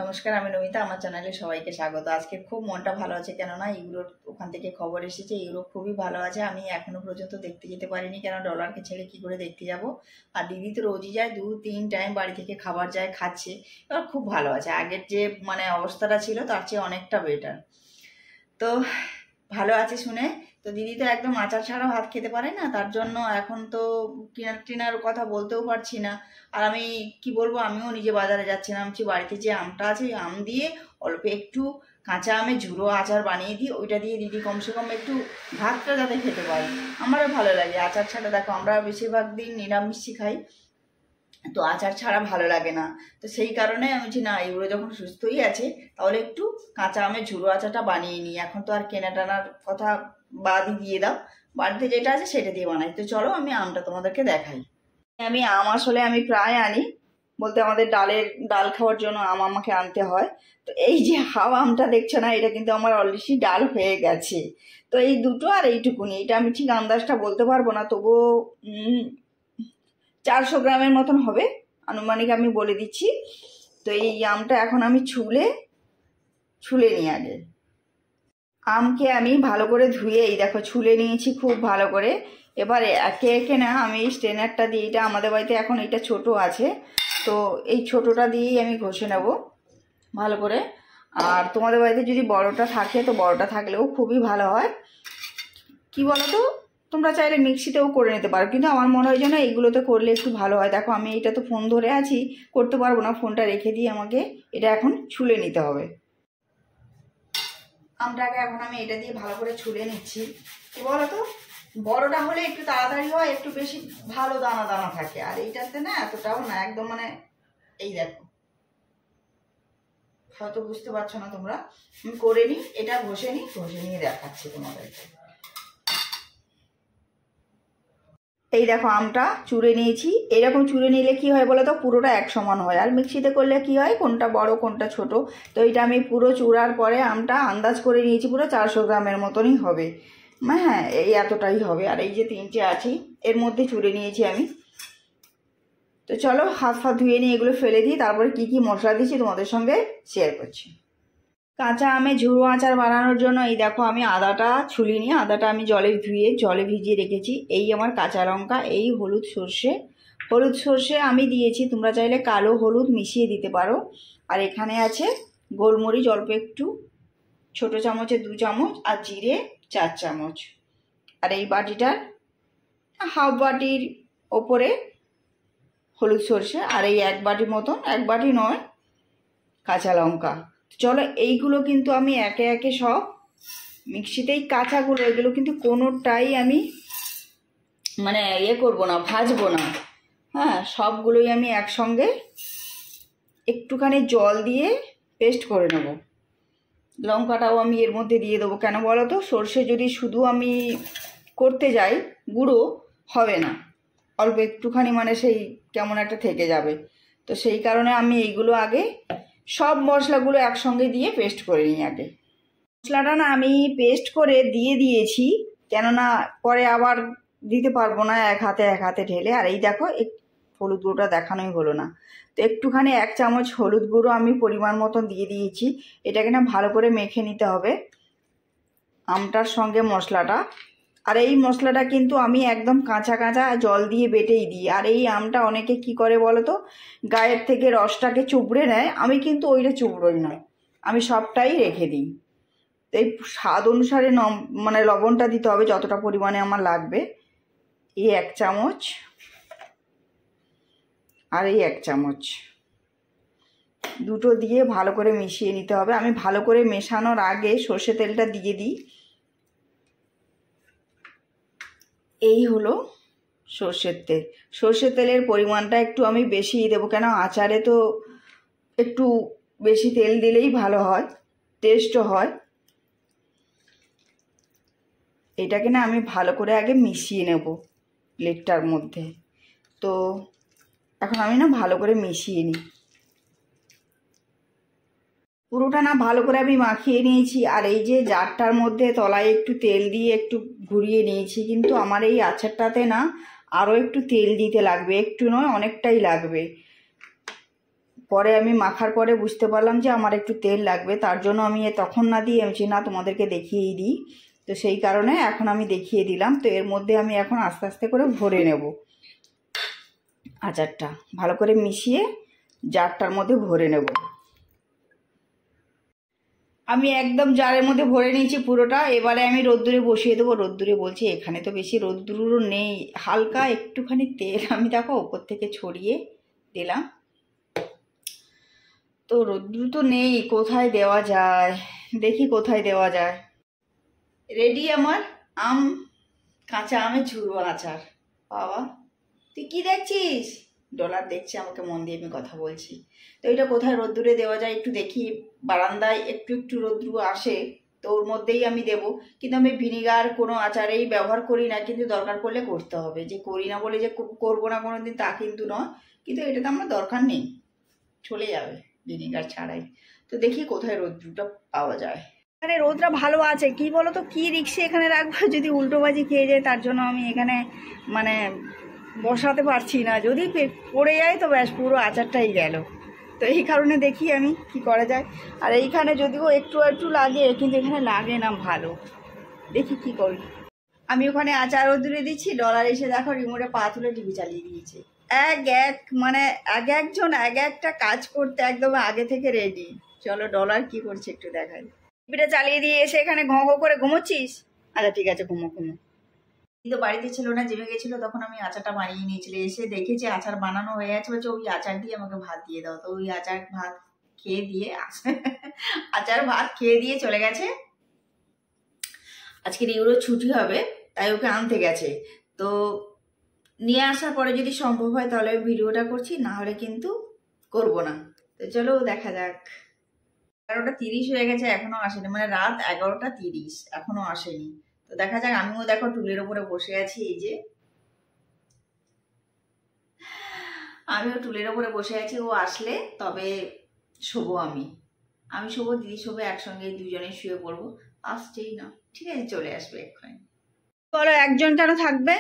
নমস্কার, আমি নমিতা। আমার চ্যানেলে সবাইকে স্বাগত। আজকে খুব মনটা ভালো আছে, কেননা ইউরোর ওখান থেকে খবর এসেছে ইউরো খুবই ভালো আছে। আমি এখনো পর্যন্ত দেখতে যেতে পারিনি, কেন ডলারকে ছেড়ে কি করে দেখতে যাব। আর দিদি তো রোজই যায়, 2-3 টাইম বাড়ি থেকে খাবার যায়, খাচ্ছে। এবার খুব ভালো আছে, আগের যে অবস্থাটা ছিল তার চেয়ে অনেকটা বেটার। তো ভালো আছে শুনে। তো দিদি তো একদম আচার ছাড়া ভাত খেতে পারে না, তার জন্য এখন তো কিনার টিনার কথা বলতেও পারছি না। আর আমি কি বলবো, আমিও নিজে বাজারে যাচ্ছিলাম, বাড়িতে যে আমটা আছে ওই আম দিয়ে অল্প একটু কাঁচা আমের ঝুড়ো আচার বানিয়ে দিই, ওইটা দিয়ে দিদি কমসে কম একটু ভাতটা যাতে খেতে পারি। আমারও ভালো লাগে আচার ছাড়া। দেখো, আমরা বেশিরভাগ দিন নিরামিষই খাই, তো আচার ছাড়া ভালো লাগে না। তো সেই কারণে আমি বলছি না, এগুলো যখন সুস্থই আছে তাহলে একটু কাঁচা আমের ঝুড়ো আচারটা বানিয়ে নিই। এখন তো আর কেনা টানার কথা বাদই দিয়ে দাও, বাড়িতে যেটা আছে সেটা দিয়ে বানাই। তো চলো আমি আমটা তোমাদেরকে দেখাই। আমি আম আসলে আমি প্রায় আনি, বলতে আমাদের ডাল খাওয়ার জন্য আম আমাকে আনতে হয়। তো এই যে হাওয়া আমটা দেখছো না, এটা কিন্তু আমার অলরেডি ডাল হয়ে গেছে। তো এই দুটো আর এইটুকুনি, এটা আমি ঠিক আন্দাজটা বলতে পারবো না, তবুও 400 গ্রামের মতন হবে আনুমানিক, আমি বলে দিচ্ছি। তো এই আমটা এখন আমি ছুলে নিই। আগে আমকে আমি ভালো করে ধুয়ে এই দেখো ছুলে নিয়েছি খুব ভালো করে। এবারে একে একে না আমি এই স্ট্রেনারটা দিয়ে, এটা আমাদের বাড়িতে এখন এটা ছোট আছে, তো এই ছোটটা দিয়েই আমি ঘষে নেব ভালো করে। আর তোমাদের বাড়িতে যদি বড়টা থাকে তো বড়টা থাকলেও খুবই ভালো হয়। কি বলো তো, তোমরা চাইলে মিক্সিতেও করে নিতে পারো, কিন্তু আমার মনে হয় যেন এইগুলোতে করলে একটু ভালো হয়। দেখো আমি এটা তো ফোন ধরে আছি, করতে পারবো না, ফোনটা রেখে দিয়ে আমাকে এটা এখন ছুলে নিতে হবে। আমটাকে এখন আমি এটা দিয়ে ভালো করে ছুলে নিচ্ছি। কি বলো তো, বড়টা হলে একটু তাড়াতাড়ি হয়, একটু বেশি ভালো দানা দানা থাকে, আর এইটাতে না এতটাও না, একদম এই দেখো, হয়তো বুঝতে পারছো না তোমরা, আমি করে নিই এটা, ঘষে নিয়ে দেখাচ্ছি তোমাদেরকে। এই দেখো আমটা চুড়ে নিয়েছি। এরকম চুড়ে নিলে কি হয় বলো তো, পুরোটা এক সমান হয়। আর মিক্সিতে করলে কি হয়, কোনটা বড় কোনটা ছোট। তো এটা আমি পুরো চূড়ার পরে আমটা আন্দাজ করে নিয়েছি, পুরো 400 গ্রামের মতনই হবে। হ্যাঁ, এই এতটাই হবে। আর এই যে 3টে আছি এর মধ্যে চুড়ে নিয়েছি আমি। তো চলো হাত ধুয়ে নিয়ে এগুলো ফেলে দিই, তারপরে কি কি মশলা দিচ্ছি তোমাদের সঙ্গে শেয়ার করছি। কাঁচা আমে ঝুড়ো আচার বানানোর জন্য এই দেখো আমি আদাটা ছুলিনি, আদাটা আমি জলে ভিজিয়ে রেখেছি। এই আমার কাঁচা লঙ্কা, এই হলুদ সর্ষে আমি দিয়েছি, তোমরা চাইলে কালো হলুদ মিশিয়ে দিতে পারো। আর এখানে আছে গোলমরিচ অল্প একটু, ছোট চামচে 2 চামচ, আর জিরে 4 চামচ। আর এই বাটিটার হাফ বাটির ওপরে হলুদ সর্ষে, আর এই 1 বাটি মতন, 1 বাটি নয়, কাঁচা লঙ্কা। চলো এইগুলো কিন্তু আমি একে একে সব মিক্সিতেই, কাঁচাগুলো এগুলো কিন্তু কোনোটাই আমি করবো না, ভাজবো না। হ্যাঁ, সবগুলোই আমি একসঙ্গে একটুখানি জল দিয়ে পেস্ট করে নেব। লঙ্কাটাও আমি এর মধ্যে দিয়ে দেবো। কেন বলো তো, সর্ষে যদি শুধু আমি করতে যাই গুঁড়ো হবে না, অল্প একটুখানি সেই কেমন একটা থেকে যাবে। তো সেই কারণে আমি এইগুলো আগে সব মশলাগুলো একসঙ্গে দিয়ে পেস্ট করে নিই। আগে মশলাটা না আমি পেস্ট করে দিয়ে দিয়েছি, কেননা পরে আবার দিতে পারবো না এক হাতে ঢেলে। আর এই দেখো হলুদ গুঁড়োটা দেখানোই হলো না, তো একটুখানি 1 চামচ হলুদ গুঁড়ো আমি পরিমাণ মতন দিয়ে দিয়েছি। এটাকে না ভালো করে মেখে নিতে হবে আমটার সঙ্গে মশলাটা। আর এই মশলাটা কিন্তু আমি একদম কাঁচা জল দিয়ে বেটেই দিই। আর এই আমটা অনেকে কি করে বলো তো, গায়ের থেকে রসটাকে চুবড়ে নেয়, আমি কিন্তু ওইটা চুবড়োই না, আমি সবটাই রেখে দিই। এই স্বাদ অনুসারে লবণটা দিতে হবে যতটা পরিমাণে আমার লাগবে। এই 1 চামচ আর এই 1 চামচ, দুটো দিয়ে ভালো করে মিশিয়ে নিতে হবে। আমি ভালো করে মেশানোর আগে সর্ষে তেলটা দিয়ে দিই। এই হলো সর্ষের তেলের পরিমাণটা একটু আমি বেশিই দেবো, কেন আচারে তো একটু বেশি তেল দিলেই ভালো হয়, টেস্টও হয়। এটাকে না আমি ভালো করে আগে মিশিয়ে নেব প্লেটটার মধ্যে। তো এখন আমি না ভালো করে মিশিয়ে নিই, পুরোটা না ভালো করে আমি মাখিয়ে নিয়েছি। আর এই যে জারটার মধ্যে তলায় একটু তেল দিয়ে একটু ঘুরিয়ে নিয়েছি, কিন্তু আমার এই আচারটাতে না আরও একটু তেল দিতে লাগবে, একটু নয় অনেকটাই লাগবে। পরে আমি মাখার পরে বুঝতে পারলাম যে আমার একটু তেল লাগবে, তার জন্য আমি তখন না দিয়ে আমি না তোমাদেরকে দেখিয়েই দিই। তো সেই কারণে এখন আমি দেখিয়ে দিলাম। তো এর মধ্যে আমি এখন আস্তে আস্তে করে ভরে নেব আচারটা, ভালো করে মিশিয়ে জারটার মধ্যে ভরে নেব। আমি একদম জারের মধ্যে ভরে নিয়েছি পুরোটা। এবারে আমি রোদ্দুরে বসিয়ে দেবো। রোদ্দুরে বলছি, এখানে তো বেশি রোদ্দুরও নেই, হালকা একটুখানি তেল আমি দেখো ওপর থেকে ছড়িয়ে দিলাম। তো রোদ্দুর তো নেই, কোথায় দেওয়া যায় দেখি কোথায় দেওয়া যায়। রেডি আমার কাঁচা আমের ঝুড়ো আচার। বাবা তুই কি দেখছিস? ডলার দেখছে আমাকে মন দিয়ে, আমি কথা বলছি। তো এটা কোথায় রোদ্দুরে দেওয়া যায় একটু দেখি। বারান্দায় একটু একটু রোদ্দুর আসে, তো ওর মধ্যেই আমি দেব। কিন্তু আমি ভিনিগার কোনো আচারেই ব্যবহার করি না, কিন্তু দরকার পড়লে করতে হবে। যে করি না বলে যে করবো না কোনো দিন তা কিন্তু নয়, কিন্তু এটা তো আমার দরকার নেই, চলে যাবে ভিনিগার ছাড়াই। তো দেখি কোথায় রোদ্দুরটা পাওয়া যায়। এখানে রোদটা ভালো আছে, কি বলো তো, কি রিক্সে এখানে রাখবো যদি উল্টোবাজি খেয়ে যায়, তার জন্য আমি এখানে মানে বসাতে পারছি না। যদি পড়ে যায় তো ব্যাস পুরো আচারটাই গেল। তো এই কারণে দেখি আমি কি করা যায়। আর এইখানে যদিও একটু একটু লাগে, কিন্তু এখানে লাগে না ভালো, দেখি কি করি। আমি ওখানে আচার রোদ্দুরে দিচ্ছি, ডলার এসে দেখো রিমোটে পা তুলে টিভি চালিয়ে দিয়েছে। মানে একজন এক একটা কাজ করতে একদম আগে থেকে রেডি। চলো ডলার কি করছে একটু দেখাই। টিভিটা চালিয়ে দিয়ে এসে এখানে ঘঁ ঘঁ করে ঘুমোচ্ছিস? আচ্ছা ঠিক আছে, ঘুমো। কিন্তু বাড়িতে ছিল না, জিমে গেছিল, তখন আমি আচারটা বানিয়ে নিয়েছিল। এসে দেখেছি আচার বানানো হয়ে গেছে, বলছে ওই আচার দিয়ে আমাকে ভাত দিয়ে দাও। তো ওই আচার ভাত খেয়ে দিয়ে আচার ভাত খেয়ে দিয়ে চলে গেছে। আজকের ইউরো ছুটি হবে, তাই ওকে আনতে গেছে। তো নিয়ে আসার পরে যদি সম্ভব হয় তাহলে ভিডিওটা করছি, না হলে কিন্তু করব না। তো চলো দেখা যাক। 11:30 হয়ে গেছে, এখনো আসেনি, মানে রাত 11:30 এখনো আসেনি। তো দেখা যাক। আমিও দেখো টুলের উপরে বসে আছি, এই যে আমিও টুলের উপরে বসে আছি। ও আসলে তবে শোবো, আমি শোবো, দিদি শোবো, একসঙ্গে দুজনে শুয়ে পড়বো। আসছেই না, ঠিক আছে চলে আসবে এক্ষুনি। বলো একজন কেন থাকবে?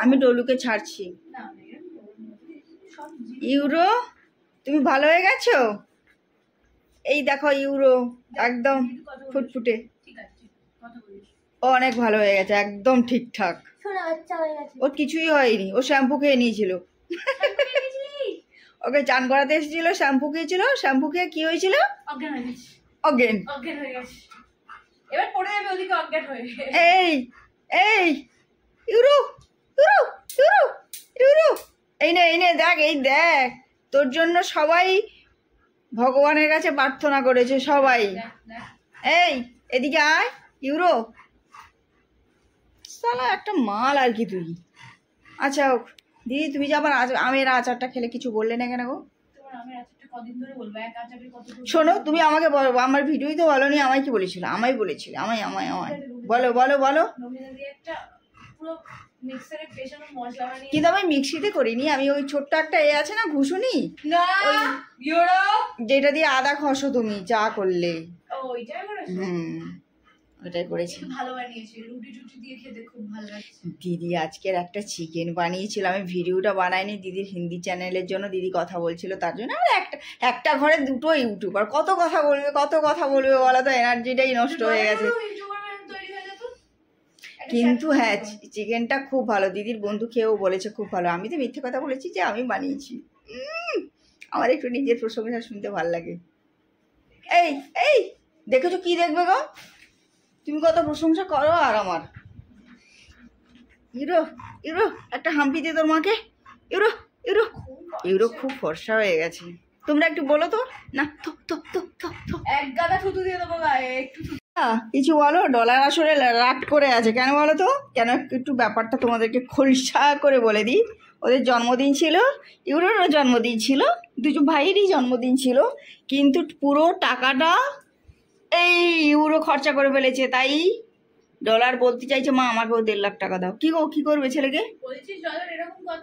আমি ডলুকে ছাড়ছি। ইউরো তুমি ভালো হয়ে গেছো? এই দেখো ইউরো একদম ফুটফুটে, ও অনেক ভালো হয়ে গেছে, একদম ঠিকঠাক। ওর কিছুই হয়নি, ও শ্যাম্পু খেয়ে নিয়েছিল। ওকে চান করাতে এসেছিল, শ্যাম্পু খেয়েছিল, শ্যাম্পু খেয়ে কি হয়েছিল? অজ্ঞান। এই এই ইউরো ইউরো ইউরো ইউরো, এই নে দেখ, এই দেখ, তোর জন্য সবাই ভগবানের কাছে প্রার্থনা করেছে সবাই। এই এদিকে আয় ইউরো, সালা একটা মাল আর কি তুই। আচ্ছা দিদি তুমি যে আবার আমের আচারটা খেলে কিছু বললে না কেন গো? শোনো তুমি আমাকে বলো, আমার ভিডিওই তো বলো নি, আমায় কি বলেছিল? আমায় বলেছিল, আমায় বলো বলো বলো। কিন্তু আমি মিক্সিতে করিনি, আমি ওই ছোট্ট একটা এ আছে না ঘুষুনি, যেটা দিয়ে আদা খসো তুমি চা করলে, ওটাই করেছি। দিদি আজকের একটা চিকেন বানিয়েছিল, আমি ভিডিওটা বানাইনি দিদির হিন্দি চ্যানেলের জন্য, দিদি কথা বলছিল তার জন্য। আর একটা ঘরে দুটো ইউটিউবার, কত কথা বলবে বলা, তো এনার্জিটাই নষ্ট হয়ে গেছে। কিন্তু হ্যাঁ চিকেনটা খুব ভালো, দিদির বন্ধু খেয়েও বলেছে খুব ভালো। আমি তো মিথ্যে কথা বলেছি যে আমি বানিয়েছি। আমার একটু নিজের প্রশংসা শুনতে ভালো লাগে। এই এই দেখেছো কি দেখবে গো, তুমি কত প্রশংসা করো আর আমার। ইউরো ইউরো একটা হাম্পি দিয়ে তোর মাকে। ইউরো ইউরো ইউরো খুব ফর্সা হয়ে গেছে, তোমরা একটু বলো তো না। এক গাদা থুতু দিয়ে দেবো গায়ে, একটু কিছু বলো। ডলার আসলে রাগ করে আছে কেন বলো তো? কেন একটু ব্যাপারটা তোমাদেরকে খোলসা করে বলে দিই। ওদের জন্মদিন ছিল, ইউরোরও জন্মদিন ছিল, দুজন ভাইয়েরই জন্মদিন ছিল, কিন্তু পুরো টাকাটা এই ইউরো খরচা করে ফেলেছে। তাই ডলার বলতে চাইছে মা আমাকেও 1.5 লাখ টাকা দাও। কি গো কি করবে ছেলেকে?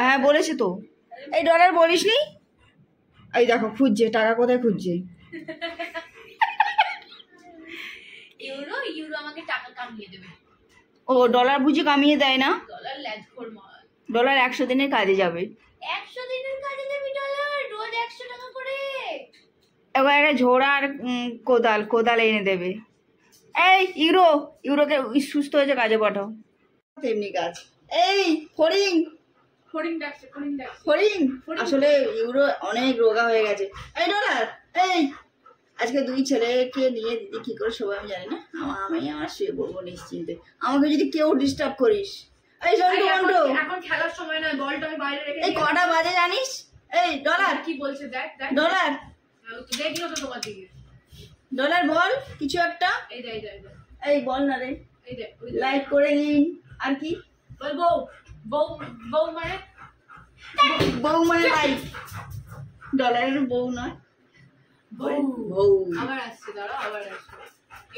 হ্যাঁ বলেছে তো। এই ডলার বলিস নি, এই দেখো খুঁজছে টাকা, কোথায় খুঁজছে। ইউরো আমাকে টাকা কামিয়ে দেবে। ও ডলার বুঝি কামিয়ে দেয় না, ডলার 100 দিনের কাজে যাবে। 100 দিনের কাজে দেবি ডলার, রোজ 100 টাকা করে। এবার একটা ঝোড়া আর কোদাল এনে দেবে। এই ইউরোকে সুস্থ হয়েছে, কাজে পাঠাও। তেমনি কাজ। এই ফড়িং আসলে ইউরো অনেক রোগা হয়ে গেছে। এই ডলার, এই আজকে 2 ছেলেকে নিয়ে দিদি কি করে সবাই আমি জানি না, আমি আমার শুয়ে পড়বো নিশ্চিন্তে। আমাকে যদি কেউ ডিস্টার্ব করিস। এই সন্টু এখন খেলার সময় নয়, বলটা আমি বাইরে রেখে। এই কটা বাজে জানিস? এই ডলার কি বলছে দেখ ডলার, দেখিও তো তোমার দিকে। ডলার বল কিছু একটা। এই দে এই বল না রে। এই দে লাইক করে নিন। আর কি বল? বউ মানে লাইক। ডলারের বউ নয়, বউ। আবার আসছে, দাঁড়াও আবার আসছে।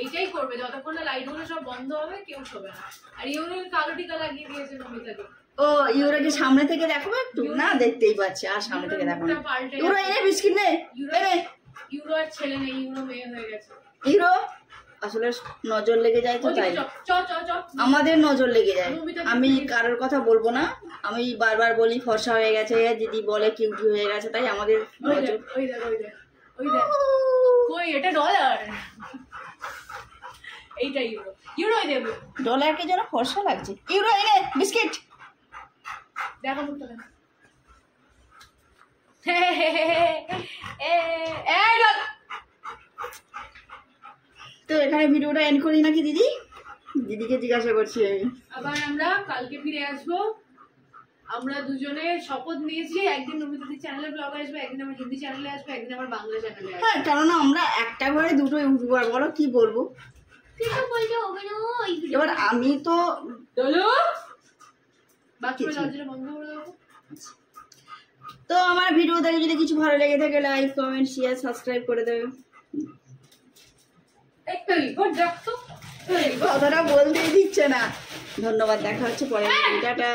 এইটাই করবে যতক্ষণ না লাইট গুলো সব বন্ধ হবে, কেউ শোবে না। আর ইউরো কালো টিকা লাগিয়ে দিয়েছে নমিতাকে। ও ইউরোকে সামনে থেকে দেখাবো একটু? না দেখতেই পাচ্ছি, আর সামনে থেকে দেখো না। ইউরো এনে বিস্কিট নে। ইউরো আর ছেলে নেই, ইউরো মেয়ে হয়ে গেছে। ইউরো আসলে নজর লেগে যায় তো, তাই আমাদের নজর লেগে যায়। আমি কারোর কথা বলবো না, আমি বারবার বলি ফর্সা হয়ে গেছে, দিদি বলে কিউটি হয়ে গেছে, তাই আমাদের নজর। কই এটা ডলার, এইটা ইউরো দেবে। ডলারকে যেন ফর্সা লাগছে। ইউরো এনে বিস্কিট। দেখো মুখটা দেখো। তো এখানে ভিডিওটা এন্ড করি নাকি দিদি? দিদিকে জিজ্ঞাসা করছি আমি। আবার আমরা কালকে ফিরে আসবো। আমরা দুজনে শপথ নিয়েছি, একদিন নমিতাদি চ্যানেলে ব্লগ আসবে, একদিন আমার হিন্দি চ্যানেলে আসবে, একদিন আমার বাংলা চ্যানেলে আসবে। হ্যাঁ, কেননা আমরা একটা ঘরে দুটো ইউটিউবার, বলো কি বলবো? এবার আমি তো তো আমার ভিডিও দেখে যদি কিছু ভালো লেগে থাকে, লাইক কমেন্ট শেয়ার সাবস্ক্রাইব করে দেবে। কথাটা বলতেই দিচ্ছে না। ধন্যবাদ, দেখা হচ্ছে পরের ভিডিও। টাটা।